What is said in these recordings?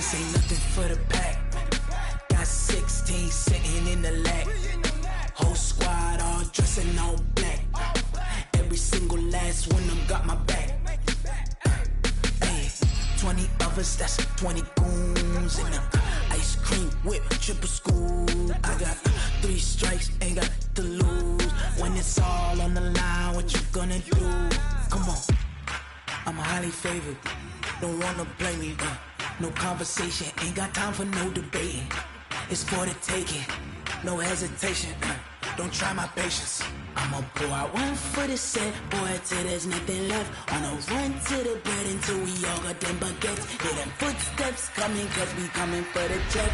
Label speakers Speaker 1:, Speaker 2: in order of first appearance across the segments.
Speaker 1: This ain't nothing for the pack. Got 16 sitting in the lag. Whole squad all dressing all black. Every single last one of them got my back. Hey, 20 of us, that's 20 goons in the ice cream whip, triple scoop. I got 3 strikes, ain't got to lose. When it's all on the line, what you gonna do? Come on, I'm highly favored. Don't wanna blame me. No conversation, ain't got time for no debating. It's for the taking, no hesitation. Don't try my patience. I'ma pour out one for the set, boy, till there's nothing left. On a run to the bread until we all got them baguettes. Hear them footsteps coming, cause we coming for the check.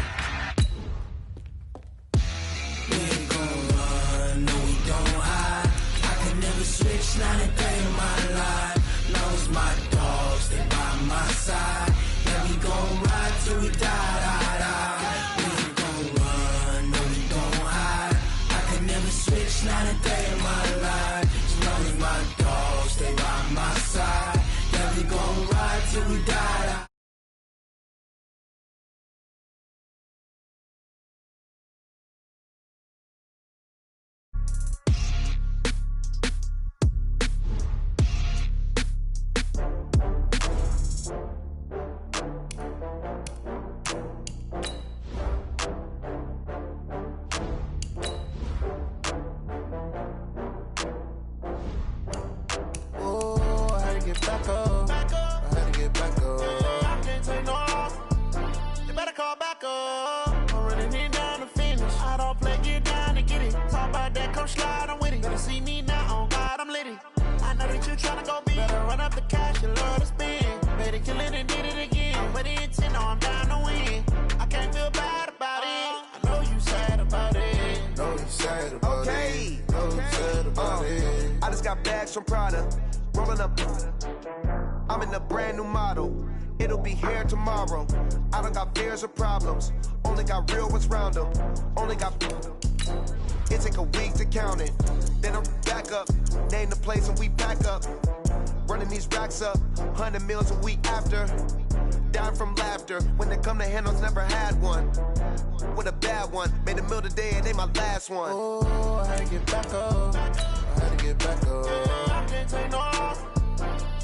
Speaker 1: We ain't gon' run, no we don't hide. I can never switch, not a day in my life. Knows my dogs, they by my side. Yeah, we gon' ride till we die. We ain't gon' run, no we don't hide. I can never switch, not a day in my life. As long as my dogs stay by my side. Yeah, we gon' ride till we die.
Speaker 2: Slide, I'm with it. Better see me now, on God, I'm litty. I know that you tryna go big. Better run up the cash, you love to spend. Better kill it and did it again. But the intent, no, I'm down to win. I can't feel bad about it. I know you sad about it.
Speaker 3: Know you sad about it. Know you sad about it. I just got bags from Prada. Rolling up. I'm in a brand new model. It'll be here tomorrow. I don't got fears or problems. Only got real ones round them. Only got... It take a week to count it. Then I'm back up. Name the place and we pack up. Running these racks up. 100 meals a week after. Dying from laughter. When they come to handles, never had one. With a bad one. Made a meal today and they my last one.
Speaker 2: Oh, I had to get back up. I had to get back up. I can't take no off.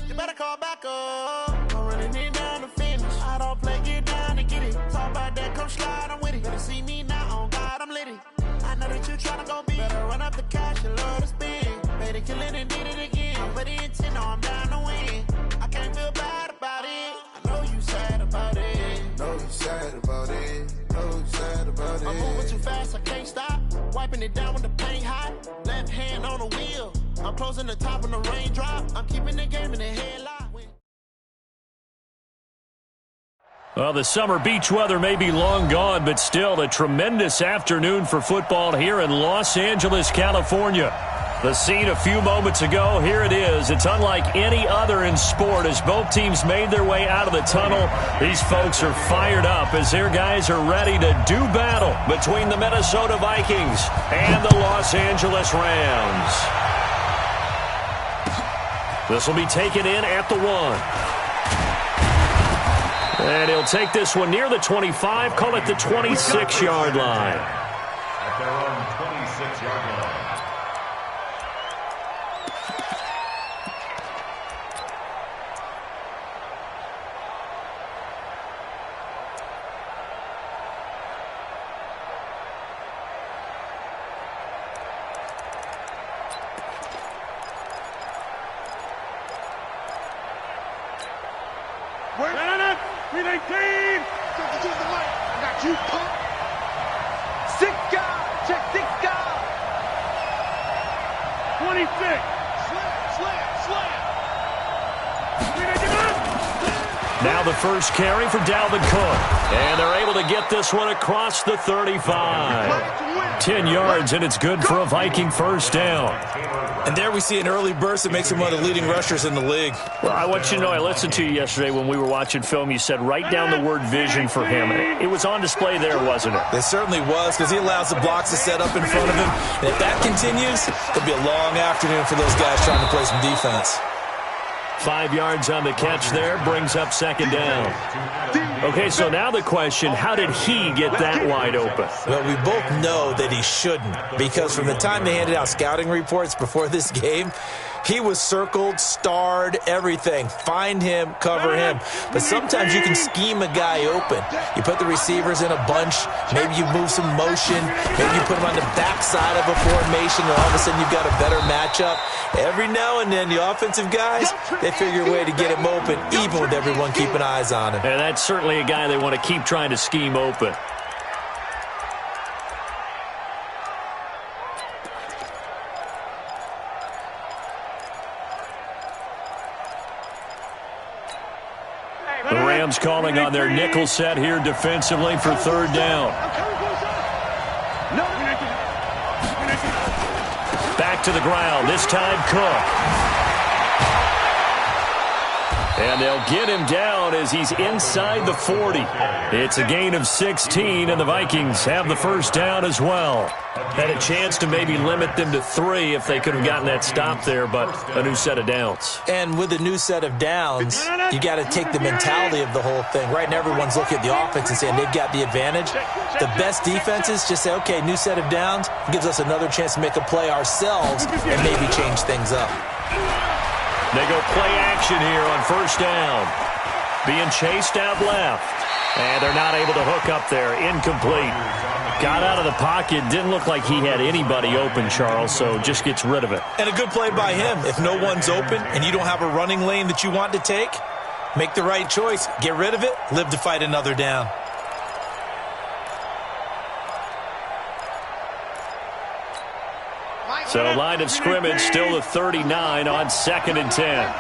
Speaker 2: You better call back up. I'm running it down to finish. I don't play, get down to get it. Talk about that, come slide, I'm with it. Better see me now, on God, I'm litty. I know that you tryna go big. Better run up the cash, you love to spend. Better kill it and did it again. But the intent, no, I'm down to win. I can't feel bad about it. I know you sad about it.
Speaker 3: Know you sad about it. Know you sad about it.
Speaker 2: I'm moving too fast, I can't stop. Wiping it down when the paint hot. Left hand on the wheel. I'm closing the top when the raindrop. I'm keeping the game in the headlock.
Speaker 4: Well, the summer beach weather may be long gone, but still a tremendous afternoon for football here in Los Angeles, California. The scene a few moments ago, here it is. It's unlike any other in sport as both teams made their way out of the tunnel. These folks are fired up as their guys are ready to do battle between the Minnesota Vikings and the Los Angeles Rams. This will be taken in at the 1. And he'll take this one near the 25, call it the 26-yard line.
Speaker 5: At their own 26-yard line.
Speaker 4: Now the first carry for Dalvin Cook. And they're able to get this one across the 35. 10 yards, and it's good for a Viking first down.
Speaker 6: And there we see an early burst that makes him one of the leading rushers in the league.
Speaker 4: Well, I want you to know, I listened to you yesterday when we were watching film. You said write down the word vision for him. It was on display there, wasn't it?
Speaker 6: It certainly was, because he allows the blocks to set up in front of him. And if that continues, it'll be a long afternoon for those guys trying to play some defense.
Speaker 4: 5 yards on the catch there, brings up second down. Okay, so now the question, how did he get that wide open?
Speaker 6: Well, we both know that he shouldn't, because from the time they handed out scouting reports before this game, he was circled, starred, everything. Find him, cover him. But sometimes you can scheme a guy open. You put the receivers in a bunch. Maybe you move some motion. Maybe you put him on the backside of a formation, and all of a sudden you've got a better matchup. Every now and then, the offensive guys, they figure a way to get him open, even with everyone keeping eyes on him.
Speaker 4: And that's certainly a guy they want to keep trying to scheme open. The Rams calling on their nickel set here defensively for third down. Back to the ground, this time Cook. And they'll get him down as he's inside the 40. It's a gain of 16, and the Vikings have the first down as well. Had a chance to maybe limit them to 3 if they could have gotten that stop there, but a new set of downs.
Speaker 6: And with a new set of downs, you got to take the mentality of the whole thing. Right now, everyone's looking at the offense and saying they've got the advantage. The best defenses just say, okay, new set of downs gives us another chance to make a play ourselves and maybe change things up.
Speaker 4: They go play action here on first down. Being chased out left. And they're not able to hook up there. Incomplete. Got out of the pocket. Didn't look like he had anybody open, Charles, so just gets rid of it.
Speaker 6: And a good play by him. If no one's open and you don't have a running lane that you want to take, make the right choice. Get rid of it. Live to fight another down.
Speaker 4: So line of scrimmage still the 39 on 2nd and 10.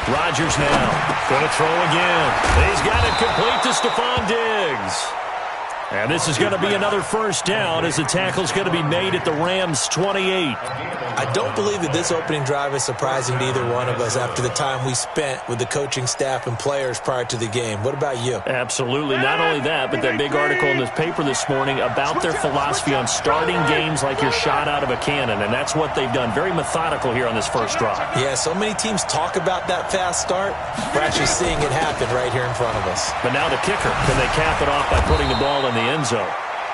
Speaker 4: Rodgers now going to throw again. He's got it complete to Stephon Diggs. And this is going to be another first down as the tackle's going to be made at the Rams' 28.
Speaker 6: I don't believe that this opening drive is surprising to either one of us after the time we spent with the coaching staff and players prior to the game. What about you?
Speaker 4: Absolutely. Not only that, but that big article in this paper this morning about their philosophy on starting games like you're shot out of a cannon, and that's what they've done. Very methodical here on this first drive.
Speaker 6: Yeah, so many teams talk about that fast start. We're actually seeing it happen right here in front of us.
Speaker 4: But now the kicker. Can they cap it off by putting the ball in the end zone?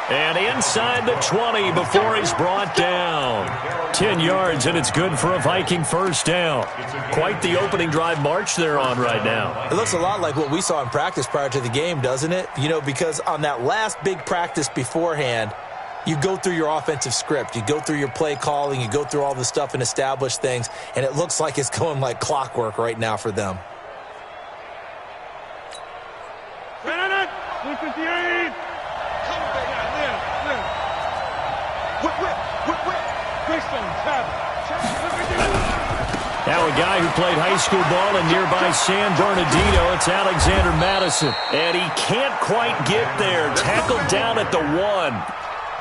Speaker 4: And inside the 20 before he's brought down. 10 yards, and it's good for a Viking first down. Quite the opening drive march they're on right now.
Speaker 6: It looks a lot like what we saw in practice prior to the game, doesn't it? You know, because on that last big practice beforehand, you go through your offensive script. You go through your play calling. You go through all the stuff and establish things. And it looks like it's going like clockwork right now for them.
Speaker 4: Now a guy who played high school ball in nearby San Bernardino, it's Alexander Madison. And he can't quite get there. Tackled down at the 1.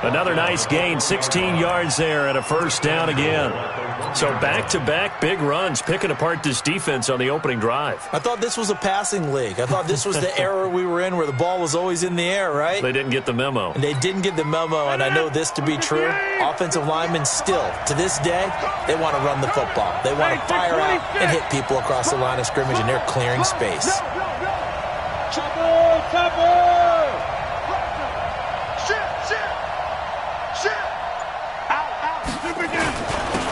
Speaker 4: Another nice gain, 16 yards there and a first down again. So back-to-back big runs, picking apart this defense on the opening drive.
Speaker 6: I thought this was a passing league. I thought this was the era we were in where the ball was always in the air, right?
Speaker 4: They didn't get the memo.
Speaker 6: And they didn't get the memo, and I know this to be true. Offensive linemen still, to this day, they want to run the football. They want to fire out and hit people across the line of scrimmage, and they're clearing space.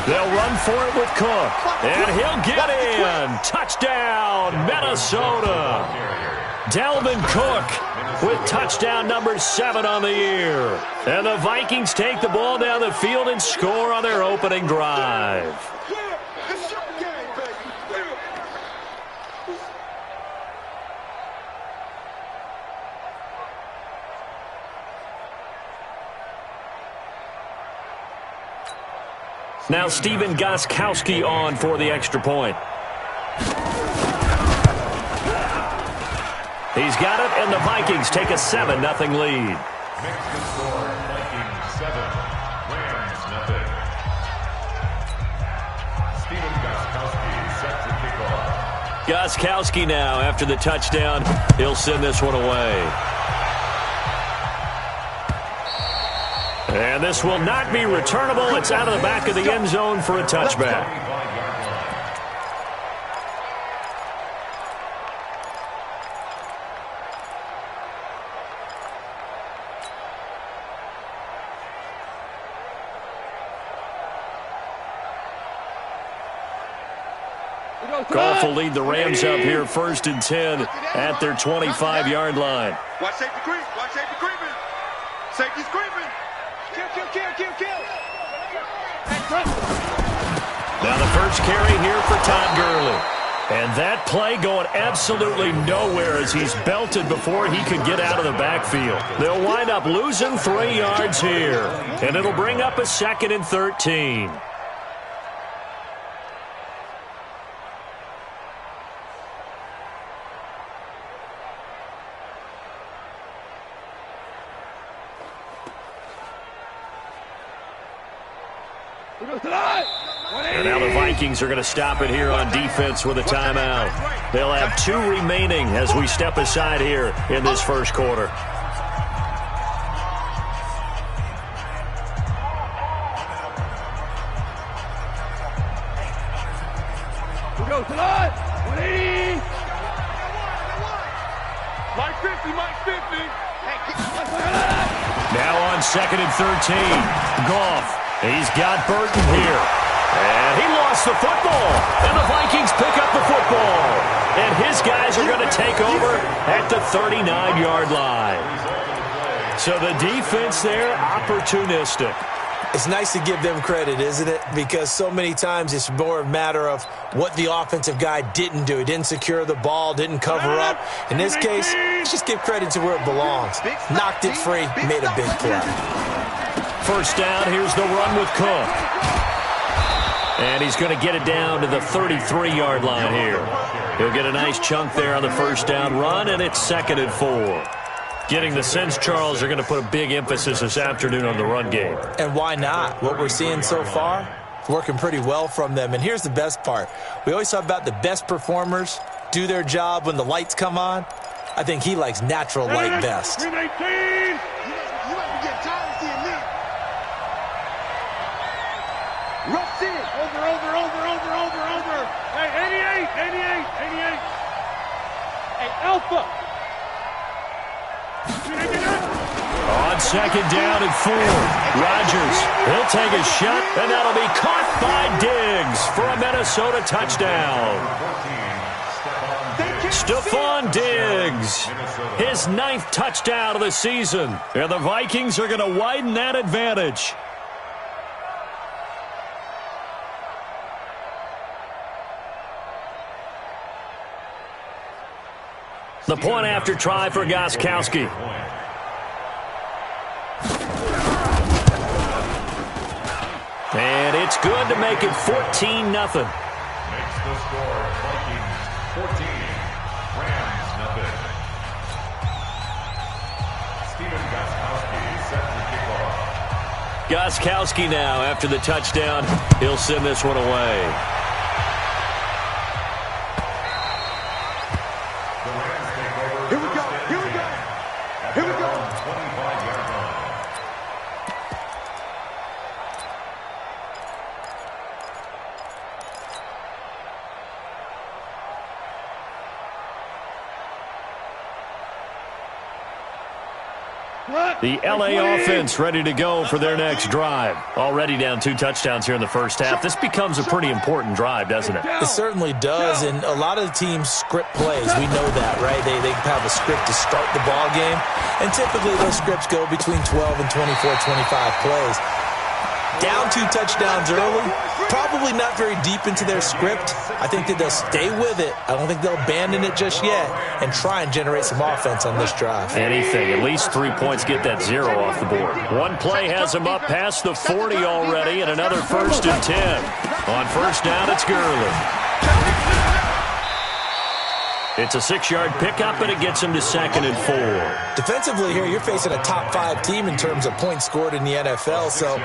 Speaker 4: They'll run for it with Cook. And he'll get in. Touchdown, Minnesota. Dalvin Cook with touchdown number 7 on the year. And the Vikings take the ball down the field and score on their opening drive. Now Steven Gostkowski on for the extra point. He's got it, and the Vikings take a 7-0 lead.
Speaker 5: Next score, Vikings 7, Rams 0. Steven Gostkowski set to kick off.
Speaker 4: Gostkowski now, after the touchdown, he'll send this one away. And this will not be returnable. It's out of the back of the end zone for a touchback. Goff will lead the Rams up here 1st and 10 at their 25-yard line.
Speaker 7: Watch safety creep. Watch safety creeping. Safety's creeping. Kill.
Speaker 4: Now the first carry here for Todd Gurley. And that play going absolutely nowhere as he's belted before he could get out of the backfield. They'll wind up losing 3 yards here. And it'll bring up a 2nd and 13. And now the Vikings are going to stop it here on defense with a timeout. They'll have 2 remaining as we step aside here in this first quarter. Now on 2nd and 13, Goff. He's got Burton here. And he lost the football. And the Vikings pick up the football. And his guys are going to take over at the 39-yard line. So the defense there, opportunistic.
Speaker 6: It's nice to give them credit, isn't it? Because so many times it's more a matter of what the offensive guy didn't do. He didn't secure the ball, didn't cover up. In this case, let's just give credit to where it belongs. Knocked it free, made a big play.
Speaker 4: First down, here's the run with Cook. And he's going to get it down to the 33-yard line here. He'll get a nice chunk there on the first down run, and it's 2nd and 4. Getting the sense, Charles, they're going to put a big emphasis this afternoon on the run game.
Speaker 6: And why not? What we're seeing so far, working pretty well from them. And here's the best part. We always talk about the best performers do their job when the lights come on. I think he likes natural light best.
Speaker 7: Rush in. Over. Hey, 88. Hey, Alpha.
Speaker 4: On 2nd down and 4, Rodgers, he'll take a shot, and that'll be caught by Diggs for a Minnesota touchdown. Stephon Diggs, his 9th touchdown of the season, and the Vikings are going to widen that advantage. The point after try for Gostkowski. And it's good to make it 14-0.
Speaker 5: Makes the score Vikings 14, Rams 0. Steven Gostkowski set the kickoff.
Speaker 4: Gostkowski now after the touchdown. He'll send this one away. The LA offense ready to go for their next drive. Already down 2 touchdowns here in the first half. This becomes a pretty important drive, doesn't it?
Speaker 6: It certainly does, and a lot of the teams script plays. We know that, right? They have a script to start the ball game, and typically those scripts go between 12 and 24, 25 plays. Down 2 touchdowns early, probably not very deep into their script. I think that they'll stay with it. I don't think they'll abandon it just yet and try and generate some offense on this drive.
Speaker 4: Anything. At least 3 points get that 0 off the board. One play has them up past the 40 already, and another 1st and 10. On first down, it's Gurley. It's a 6-yard pickup, and it gets him to 2nd and 4.
Speaker 6: Defensively here, you're facing a top 5 team in terms of points scored in the NFL. So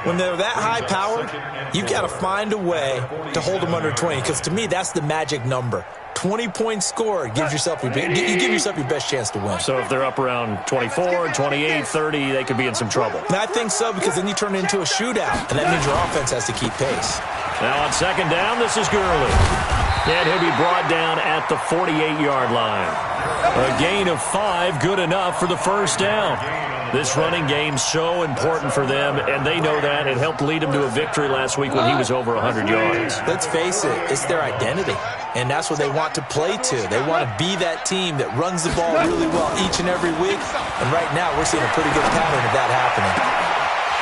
Speaker 6: when they're that high-powered, you got to find a way to hold them under 20. Because to me, that's the magic number. 20 points scored gives yourself you give yourself your best chance to win.
Speaker 4: So if they're up around 24, 28, 30, they could be in some trouble.
Speaker 6: And I think so, because then you turn it into a shootout, and that means your offense has to keep pace.
Speaker 4: Now on 2nd down, this is Gurley. And he'll be brought down at the 48-yard line. A gain of 5, good enough for the first down. This running game's so important for them, and they know that. It helped lead them to a victory last week when he was over 100 yards.
Speaker 6: Let's face it, it's their identity, and that's what they want to play to. They want to be that team that runs the ball really well each and every week, and right now we're seeing a pretty good pattern of that happening.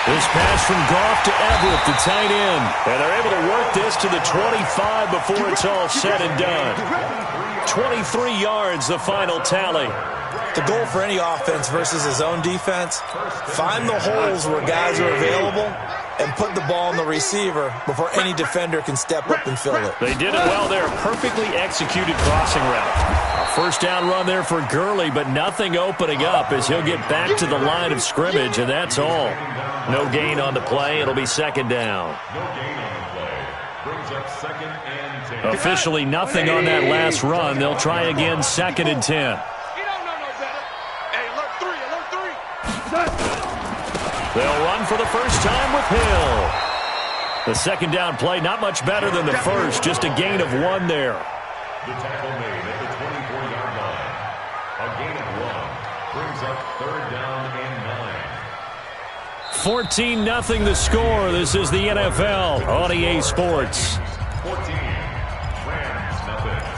Speaker 4: This pass from Goff to Everett, the tight end. And they're able to work this to the 25 before it's all said and done. 23 yards, the final tally.
Speaker 6: The goal for any offense versus his own defense, find the holes where guys are available and put the ball in the receiver before any defender can step up and fill it.
Speaker 4: They did it well there. Perfectly executed crossing route. A first down run there for Gurley, but nothing opening up as he'll get back to the line of scrimmage, and that's all. No gain on the play. It'll be 2nd down.
Speaker 5: No gain on the play. Brings up 2nd and 10.
Speaker 4: Officially nothing on that last run. They'll try again 2nd and 10. They'll run for the first time with Hill. The 2nd down play, not much better than the first, just a gain of 1 there.
Speaker 5: The tackle made at the 24-yard line. A gain of 1 brings up 3rd down and 9.
Speaker 4: 14-0 the score. This is the NFL on EA Sports.
Speaker 5: 14, Rams nothing.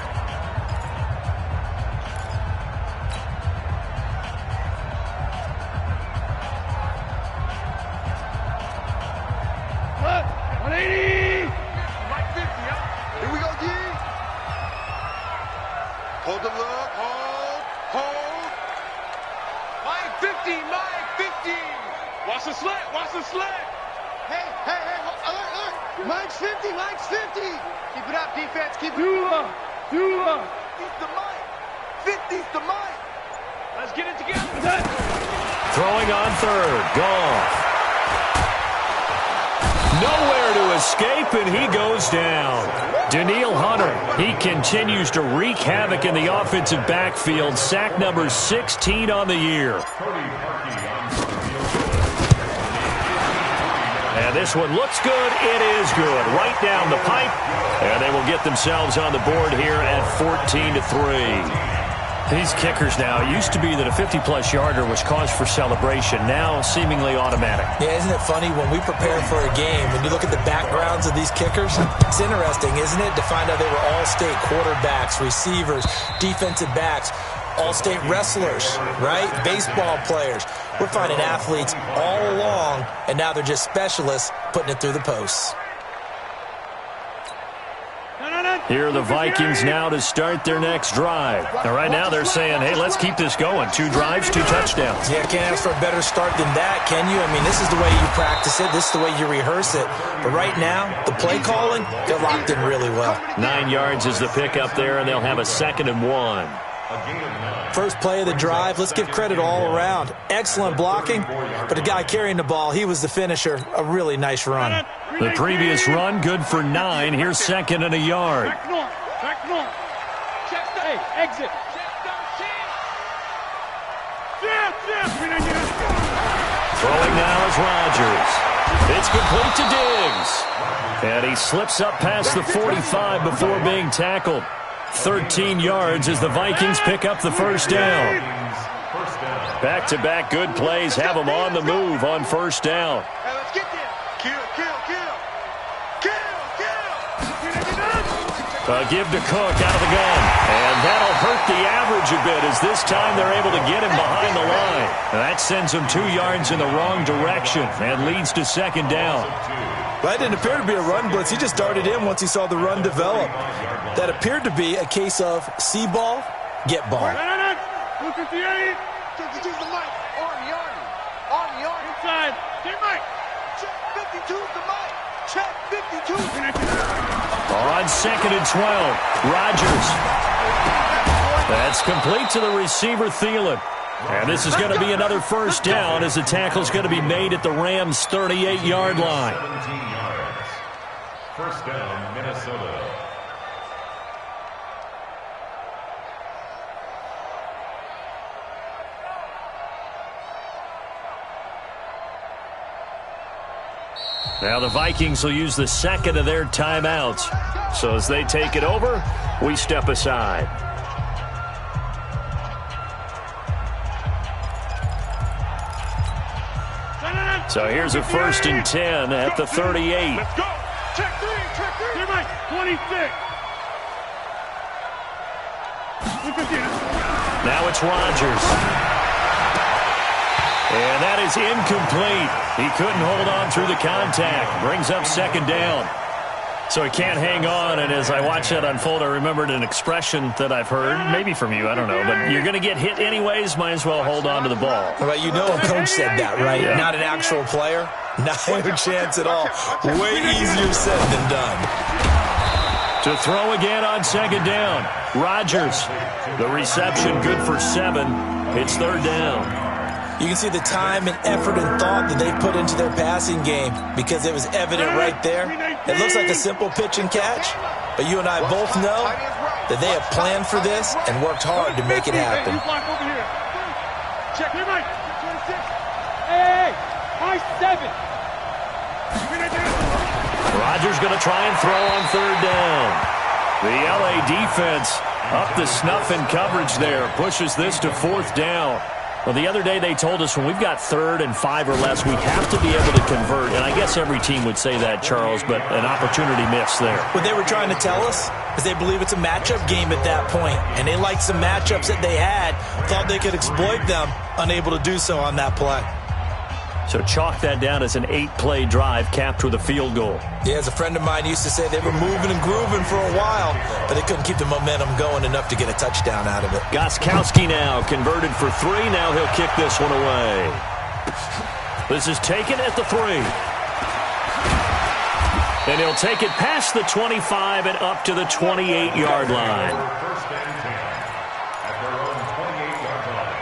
Speaker 7: Hold the look, hold. Mike 50, Mike 50. Watch the slant. Hey, alert. Mike's 50. Keep it up, defense, keep it up. 50's the Mike. 50's the Mike. Let's get it together.
Speaker 4: Throwing on 3rd, Goff. Nowhere to escape, and he goes down. Danielle Hunter, he continues to wreak havoc in the offensive backfield. Sack number 16 on the year. And this one looks good. It is good. Right down the pipe. And they will get themselves on the board here at 14-3. These kickers now, it used to be that a 50-plus yarder was cause for celebration. Now, seemingly automatic.
Speaker 6: Yeah, isn't it funny when we prepare for a game, when you look at the backgrounds of these kickers, it's interesting, isn't it, to find out they were all-state quarterbacks, receivers, defensive backs, all-state wrestlers, right? Baseball players. We're finding athletes all along, and now they're just specialists putting it through the posts.
Speaker 4: Here are the Vikings now to start their next drive. Now, right now they're saying, hey, let's keep this going. 2 drives, 2 touchdowns.
Speaker 6: Yeah, can't ask for a better start than that, can you? I mean, this is the way you practice it. This is the way you rehearse it. But right now, the play calling, they're locked in really well.
Speaker 4: 9 yards is the pickup there, and they'll have a 2nd and 1.
Speaker 6: First play of the drive, let's give credit all around. Excellent blocking, but the guy carrying the ball, he was the finisher. A really nice run.
Speaker 4: The previous run, good for 9. Here's 2nd and a yard.
Speaker 7: Back north. Check the exit.
Speaker 4: Throwing now is Rodgers. It's complete to Diggs. And he slips up past the 45 before being tackled. 13 yards as the Vikings pick up the first down. Back-to-back good plays have them on the move on first down.
Speaker 7: Hey, let's get there. Kill.
Speaker 4: Give to Cook out of the gun. And that'll hurt the average a bit as this time they're able to get him behind the line. That sends him 2 yards in the wrong direction and leads to 2nd down.
Speaker 6: That didn't appear to be a run blitz. He just darted in once he saw the run develop. That appeared to be a case of see ball, get ball.
Speaker 7: 258. Check the mic. On the arm. Inside. Get Mike. Check 52's the mic. Check 52.
Speaker 4: On 2nd and 12, Rodgers. That's complete to the receiver, Thielen. And this is going to be another first down as the tackle's going to be made at the Rams' 38-yard line.
Speaker 5: 17 yards. First down, Minnesota.
Speaker 4: Now the Vikings will use the second of their timeouts. So as they take it over, we step aside. So here's a 1st and 10 at the 38.
Speaker 7: Let's go. Check three. Here, Mike. 26.
Speaker 4: Now it's Rodgers. And that is incomplete. He couldn't hold on through the contact. Brings up second down. So he can't hang on, and as I watch that unfold, I remembered an expression that I've heard, maybe from you, I don't know, but you're going to get hit anyways, might as well hold on to the ball.
Speaker 6: Well, you know a coach said that, right?
Speaker 4: Yeah. Not
Speaker 6: an actual player. Not a chance at all. Way easier said than done.
Speaker 4: To throw again on second down. Rodgers. The reception good for 7. It's third down.
Speaker 6: You can see the time and effort and thought that they put into their passing game because it was evident right there. It looks like a simple pitch and catch, but you and I both know that they have planned for this and worked hard to make it happen.
Speaker 7: Check here, Mike. 26. Hey, Mike 7.
Speaker 4: Rodgers going to try and throw on third down. The LA defense up to snuff in coverage there. Pushes this to 4th down. Well, the other day they told us when we've got 3rd and 5 or less, we have to be able to convert. And I guess every team would say that, Charles, but an opportunity missed there.
Speaker 6: What they were trying to tell us is they believe it's a matchup game at that point. And they liked some matchups that they had, thought they could exploit them, unable to do so on that play.
Speaker 4: So chalk that down as an 8-play drive capped with a field goal.
Speaker 6: Yeah, as a friend of mine used to say, they were moving and grooving for a while, but they couldn't keep the momentum going enough to get a touchdown out of it.
Speaker 4: Gostkowski now converted for 3. Now he'll kick this one away. This is taken at the 3. And he'll take it past the 25 and up to the 28-yard line.
Speaker 5: First and 10 at their own 28-yard line.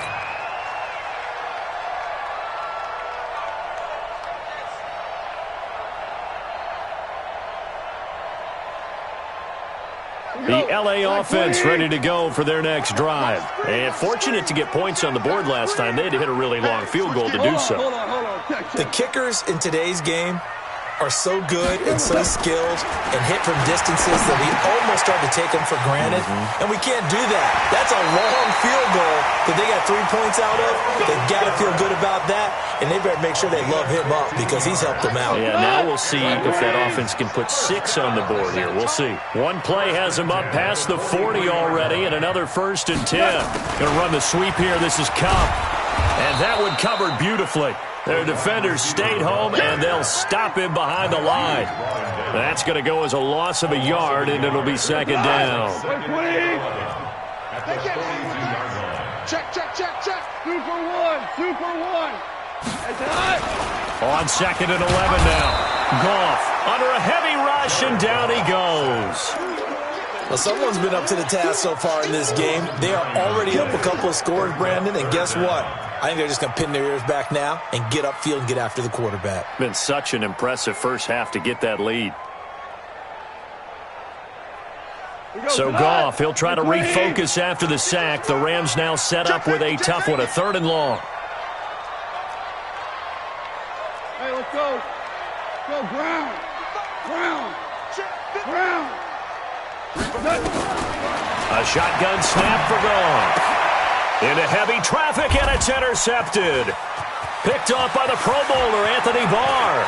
Speaker 4: The LA offense ready to go for their next drive. And fortunate to get points on the board last time. They had to hit a really long field goal to do so.
Speaker 6: The kickers in today's game are so good and so skilled and hit from distances that we almost start to take them for granted. And we can't do that. That's a long field goal that they got 3 points out of. They've got to feel good about that, and they better make sure they love him up because he's helped them out.
Speaker 4: Yeah, now we'll see if that offense can put 6 on the board here. We'll see. One play has him up past the 40 already, and another 1st and 10. Going to run the sweep here. This is Cup. And that one covered beautifully. Their defenders stayed home, and they'll stop him behind the line. That's going to go as a loss of a yard, and it'll be second down.
Speaker 7: Check. 2 for 1.
Speaker 4: On second and 11 now. Goff under a heavy rush, and down he goes.
Speaker 6: Well, someone's been up to the task so far in this game. They are already up a couple of scores, Brandon, and guess what? I think they're just going to pin their ears back now and get upfield and get after the quarterback.
Speaker 4: Been such an impressive first half to get that lead. So Goff, he'll try to refocus after the sack. The Rams now set up with a tough one, a 3rd and long.
Speaker 7: Hey, let's go. Go, Brown.
Speaker 4: A shotgun snap for Goff. Into heavy traffic, and it's intercepted. Picked off by the Pro Bowler, Anthony Barr.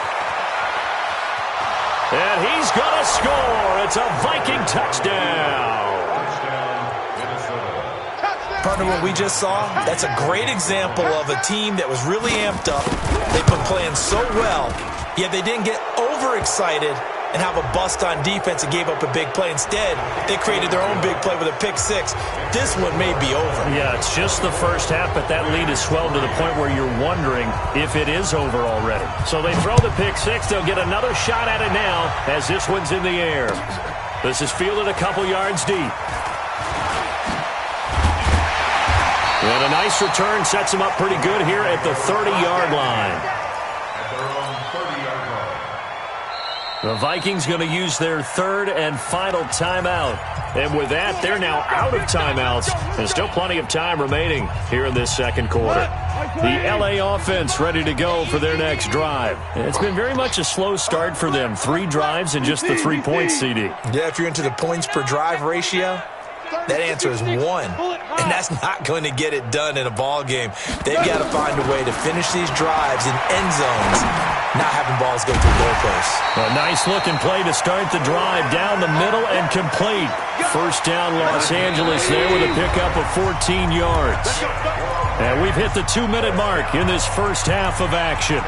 Speaker 4: And he's going to score. It's a Viking touchdown.
Speaker 6: Partner, what we just saw, that's a great example of a team that was really amped up. They've been playing so well, yet they didn't get overexcited and have a bust on defense and gave up a big play. Instead, they created their own big play with a pick 6. This one may be over.
Speaker 4: Yeah, it's just the first half, but that lead has swelled to the point where you're wondering if it is over already. So they throw the pick 6. They'll get another shot at it now as this one's in the air. This is fielded a couple yards deep. And a nice return sets him up pretty good here at the 30-yard line.
Speaker 5: At their own 30-yard line.
Speaker 4: The Vikings going to use their third and final timeout. And with that, they're now out of timeouts. There's still plenty of time remaining here in this second quarter. The LA offense ready to go for their next drive. It's been very much a slow start for them. 3 drives and just the 3 points, CD.
Speaker 6: Yeah, if you're into the points per drive ratio, that answer is 1. And that's not going to get it done in a ball game. They've got to find a way to finish these drives in end zones, not having balls go through goalposts.
Speaker 4: A nice-looking play to start the drive down the middle and complete. First down, Los Angeles there with a pickup of 14 yards. And we've hit the 2-minute mark in this first half of action.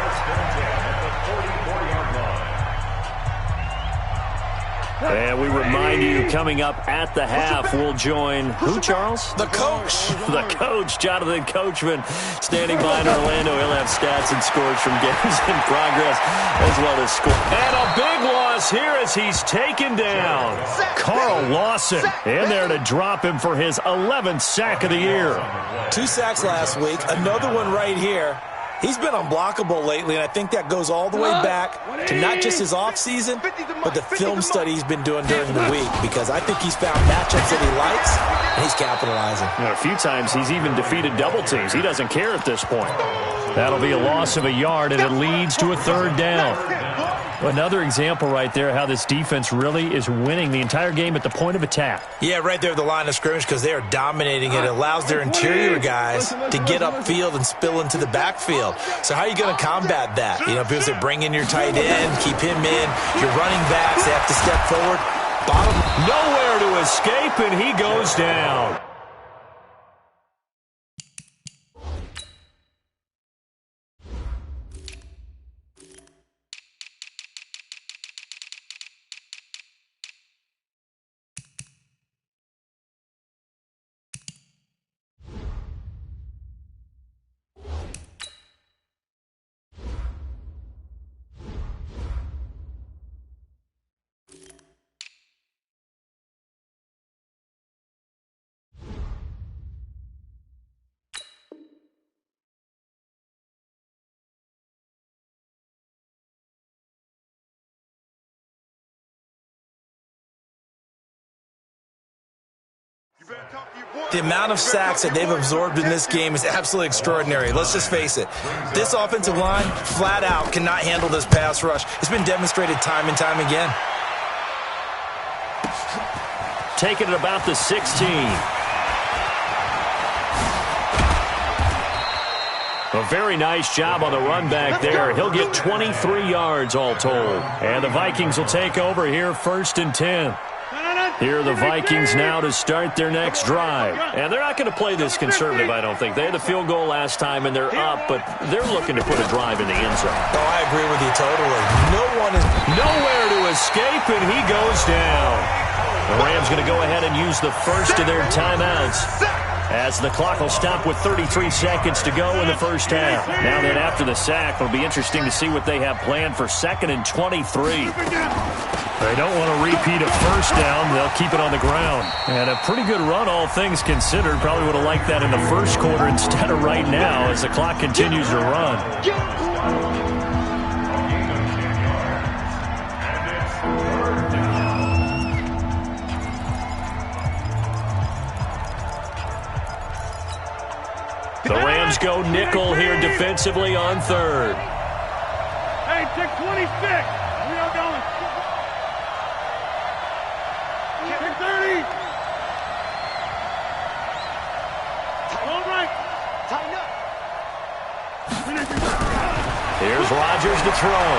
Speaker 4: And we remind you, coming up at the half, we'll join who, Charles?
Speaker 6: The coach.
Speaker 4: The coach, Jonathan Coachman, standing by in Orlando. He'll have stats and scores from games in progress, as well as score. And a big loss here as he's taken down. Carl Lawson in there to drop him for his 11th sack of the year.
Speaker 6: 2 sacks last week, another one right here. He's been unblockable lately, and I think that goes all the way back to not just his offseason, but the film study he's been doing during the week, because I think he's found matchups that he likes, and he's capitalizing.
Speaker 4: A few times he's even defeated double teams. He doesn't care at this point. That'll be a loss of a yard, and it leads to a 3rd down. Another example right there how this defense really is winning the entire game at the point of attack.
Speaker 6: Yeah, right there at the line of scrimmage, because they are dominating it. It allows their interior guys to get upfield and spill into the backfield. So how are you going to combat that? You know, because they bring in your tight end, keep him in. Your running backs, they have to step forward. Bottom.
Speaker 4: Nowhere to escape, and he goes down.
Speaker 6: The amount of sacks that they've absorbed in this game is absolutely extraordinary. Let's just face it. This offensive line, flat out, cannot handle this pass rush. It's been demonstrated time and time again.
Speaker 4: Taking it about the 16. A very nice job on the run back there. He'll get 23 yards all told. And the Vikings will take over here 1st and 10. Here are the Vikings now to start their next drive. And they're not going to play this conservative, I don't think. They had the field goal last time, and they're up, but they're looking to put a drive in the end zone.
Speaker 6: Oh, I agree with you totally. No one is
Speaker 4: nowhere to escape, and he goes down. The Rams going to go ahead and use the first of their timeouts, as the clock will stop with 33 seconds to go in the first half. Now then, after the sack, it'll be interesting to see what they have planned for 2nd and 23. They don't want to repeat a first down. They'll keep it on the ground. And a pretty good run, all things considered. Probably would have liked that in the first quarter instead of right now as the clock continues to run. The Rams go nickel here defensively on 3rd.
Speaker 7: Hey, check 26. We are going. Check 30. All right. Tighten up.
Speaker 4: Here's Rodgers to throw.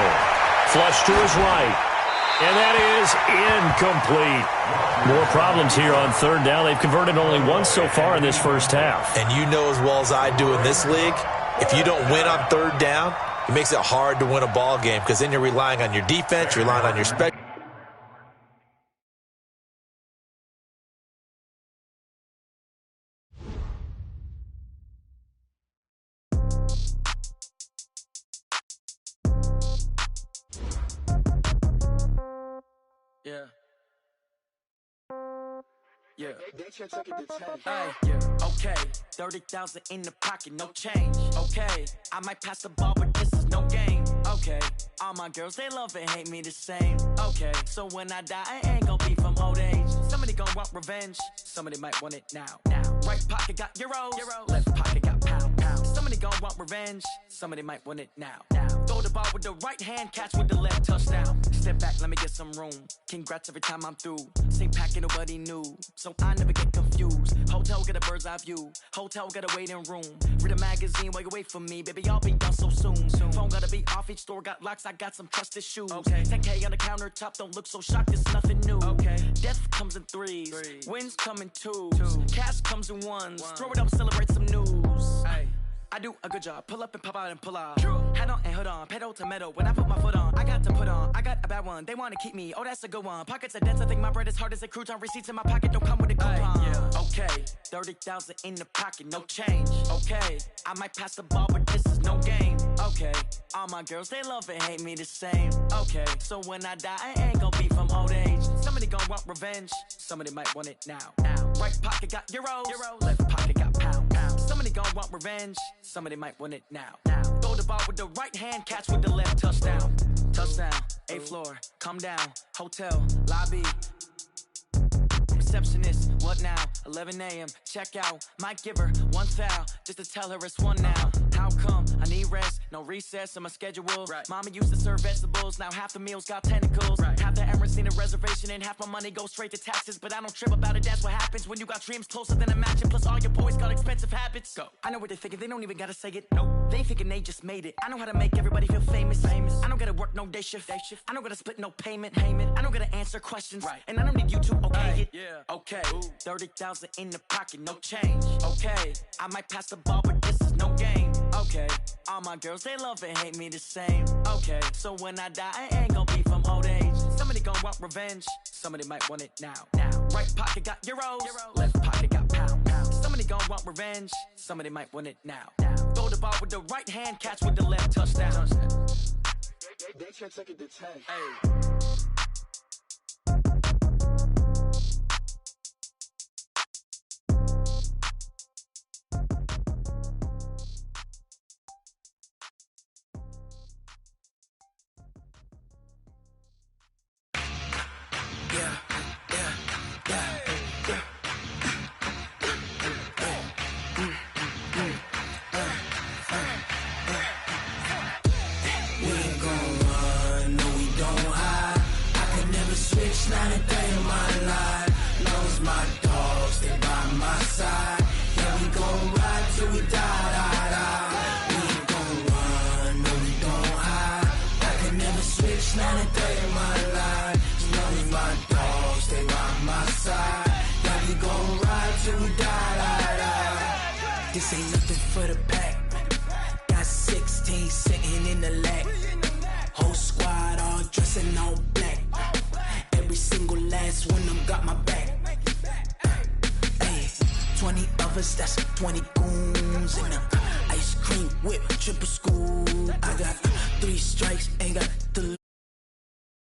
Speaker 4: Flush to his right. And that is incomplete. More problems here on 3rd down. They've converted only once so far in this first half.
Speaker 6: And you know as well as I do in this league, if you don't win on 3rd down, it makes it hard to win a ball game because then you're relying on your defense, you're relying on your special.
Speaker 8: Yeah.
Speaker 1: Yeah. Hey, yeah. Okay, 30,000 in the pocket, no change. Okay, I might pass the ball, but this is no game. Okay, all my girls, they love and hate me the same. Okay, so when I die, I ain't gon' be from old age. Somebody gon' want revenge, somebody might want it now. Right pocket got euros, left pocket got pound. Somebody gon' want revenge, somebody might want it now. Throw the ball with the right hand, catch with the left, touchdown. Step back, let me get some room. Congrats every time I'm through. Same packet, nobody knew, so I never get confused. Hotel get a bird's eye view, hotel got a waiting room. Read a magazine while you wait for me, baby, I'll be done so soon. Phone gotta be off, each store got locks, I got some trusted shoes. 10K on the countertop, don't look so shocked, it's nothing new. Death comes in threes, wins come in twos, cash comes in ones. Throw it up, celebrate some news. I do a good job, pull up and pop out and pull out. Head on and hood on, pedal to metal. When I put my foot on, I got to put on. I got a bad one, they wanna keep me, oh that's a good one. Pockets are dense, I think my bread is hard as a crouton. Receipts in my pocket don't come with a coupon. Okay, 30,000 in the pocket, no change. Okay, I might pass the ball, but this is no game. Okay, all my girls, they love and hate me the same. Okay, so when I die, I ain't gon' be from old age. Somebody gon' want revenge, somebody might want it now. Right pocket got euros, left pocket got pound. Somebody gon' want revenge, somebody might want it now. Throw the ball with the right hand, catch with the left, touchdown. Touchdown, 8th floor, come down, hotel, lobby. Receptionist, what now? 11 a.m. Check out. Might give her one foul just to tell her it's one now. How come? I need rest, no recess in my schedule. Mama used to serve vegetables, now half the meals got tentacles. Half the errands need a reservation and half my money goes straight to taxes. But I don't trip about it, that's what happens when you got dreams closer than a match. Plus all your boys got expensive habits. Go. I know what they're thinking, they don't even gotta say it. Nope. They thinking they just made it. I know how to make everybody feel famous. I don't gotta work no day shift. I don't gotta split no payment. I don't gotta answer questions. And I don't need you to okay it. Okay, 30,000 in the pocket, no change. Okay, I might pass the ball, but this is no game. Okay, all my girls, they love and hate me the same. Okay, so when I die, I ain't gon' be from old age. Somebody gon' want revenge, somebody might want it now. Right pocket got euros, left pocket got pound. Somebody gon' want revenge, somebody might want it now. Throw the ball with the right hand, catch with the left, touchdown.
Speaker 2: They can't take it to 10.
Speaker 1: Not a day in my life. Knows my dogs, they by my side. Yeah, we gon' ride till we die. We ain't gon' run, no, we don't hide. I can never switch, not a day in my life. Knows my dogs, they by my side. Yeah, we gon' ride till we die. This ain't nothing for the pack. Got 16 sitting in the lap. Whole squad all dressing all black. Every single last one of them got my back. Hey, 20 of us, that's 20 goons. And ice cream whip, triple scoop. I got 3 strikes,